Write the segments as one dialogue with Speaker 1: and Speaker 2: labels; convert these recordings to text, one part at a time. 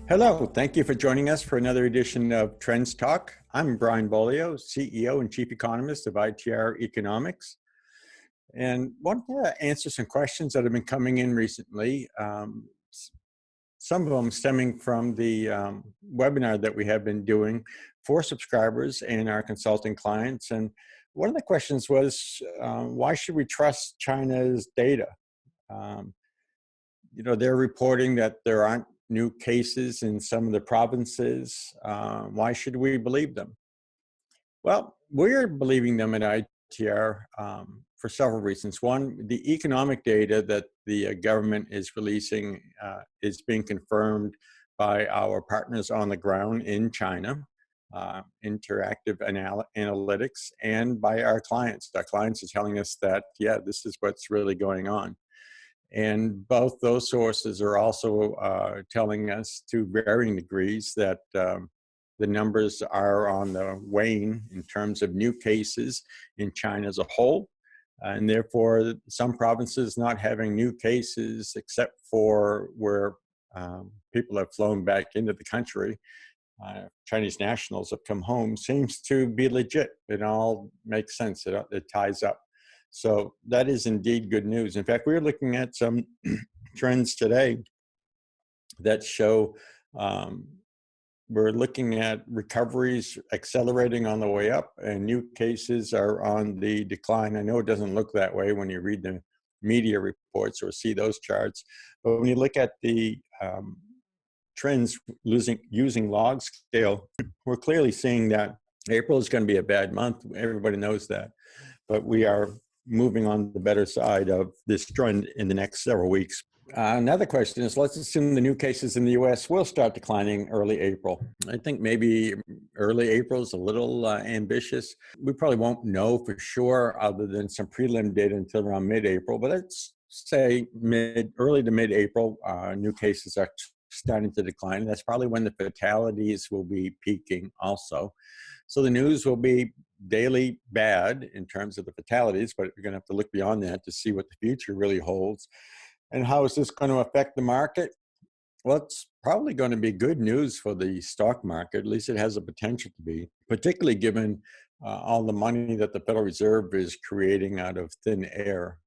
Speaker 1: Hello, thank you for joining us for another edition of Trends Talk. I'm Brian Beaulieu, CEO and Chief Economist of ITR Economics, and want to answer some questions that have been coming in recently. Some of them stemming from the webinar that we have been doing for subscribers and our consulting clients. And one of the questions was, why should we trust China's data? They're reporting that there aren't new cases in some of the provinces. Why should we believe them? Well, we're believing them at ITR for several reasons. One, the economic data that the government is releasing is being confirmed by our partners on the ground in China, Interactive Analytics, and by our clients. Our clients are telling us that, yeah, this is what's really going on. And both those sources are also telling us to varying degrees that the numbers are on the wane in terms of new cases in China as a whole. And therefore, some provinces not having new cases except for where people have flown back into the country. Chinese nationals have come home, seems to be legit. It all makes sense. It ties up. So that is indeed good news. In fact, we're looking at some trends today that show we're looking at recoveries accelerating on the way up and new cases are on the decline. I know it doesn't look that way when you read the media reports or see those charts, but when you look at the trends using log scale, we're clearly seeing that April is going to be a bad month. Everybody knows that, but we are moving on the better side of this trend in the next several weeks. Another question is, let's assume the new cases in the US will start declining early April. I think maybe early April is a little ambitious. We probably won't know for sure other than some prelim data until around mid-April, but let's say early to mid-April, new cases are starting to decline. That's probably when the fatalities will be peaking also. So the news will be daily bad in terms of the fatalities, but we're going to have to look beyond that to see what the future really holds. And how is this going to affect the market? Well, it's probably going to be good news for the stock market. At least it has the potential to be, particularly given all the money that the Federal Reserve is creating out of thin air.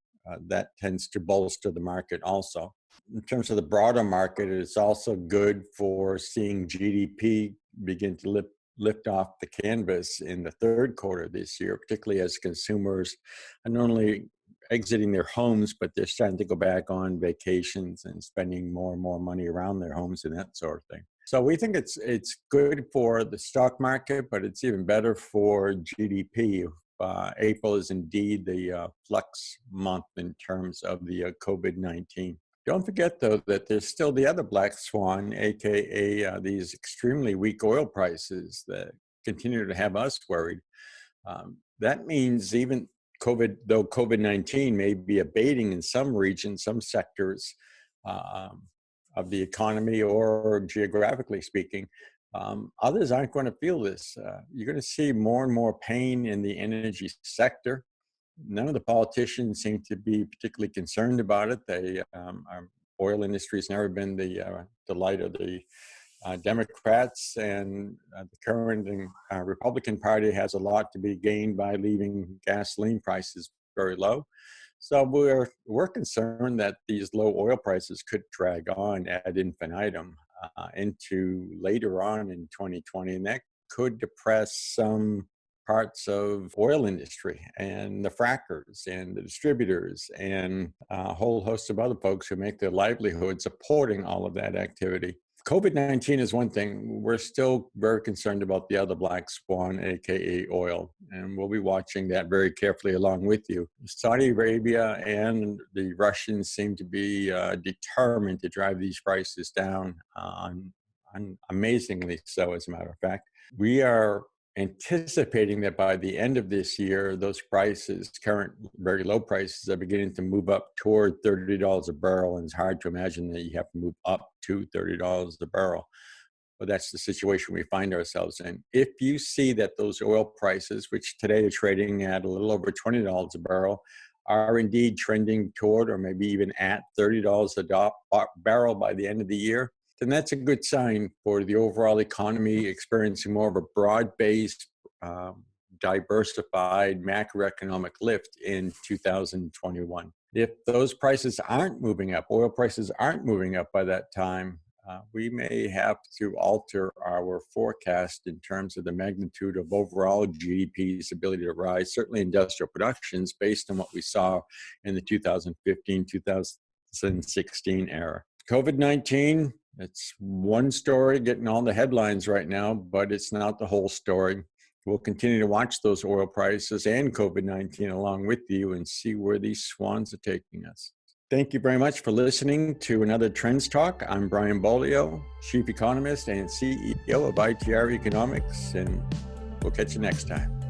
Speaker 1: That tends to bolster the market also. In terms of the broader market, it's also good for seeing GDP begin to lift off the canvas in the third quarter this year, particularly as consumers are not only exiting their homes, but they're starting to go back on vacations and spending more and more money around their homes and that sort of thing. So we think it's good for the stock market, but it's even better for GDP. April is indeed the flux month in terms of the COVID-19. Don't forget, though, that there's still the other black swan, aka these extremely weak oil prices that continue to have us worried. That means even though COVID-19 may be abating in some regions, some sectors of the economy or geographically speaking, others aren't going to feel this. You're going to see more and more pain in the energy sector. None of the politicians seem to be particularly concerned about it. Our oil industry has never been the delight of the Democrats, and the current Republican Party has a lot to be gained by leaving gasoline prices very low. So we're concerned that these low oil prices could drag on ad infinitum into later on in 2020, and that could depress some parts of oil industry and the frackers and the distributors and a whole host of other folks who make their livelihood supporting all of that activity. COVID-19 is one thing. We're still very concerned about the other black swan, aka oil, and we'll be watching that very carefully along with you. Saudi Arabia and the Russians seem to be determined to drive these prices down, amazingly so, as a matter of fact. We are anticipating that by the end of this year, those prices, current very low prices, are beginning to move up toward $30 a barrel. And it's hard to imagine that you have to move up to $30 a barrel. But that's the situation we find ourselves in. If you see that those oil prices, which today are trading at a little over $20 a barrel, are indeed trending toward or maybe even at $30 a barrel by the end of the year, then that's a good sign for the overall economy experiencing more of a broad-based, diversified macroeconomic lift in 2021. If those prices aren't moving up, oil prices aren't moving up by that time, we may have to alter our forecast in terms of the magnitude of overall GDP's ability to rise, certainly industrial productions, based on what we saw in the 2015, 2016 era. COVID-19, it's one story getting all the headlines right now, but it's not the whole story. We'll continue to watch those oil prices and COVID-19 along with you and see where these swans are taking us. Thank you very much for listening to another Trends Talk. I'm Brian Beaulieu, Chief Economist and CEO of ITR Economics, and we'll catch you next time.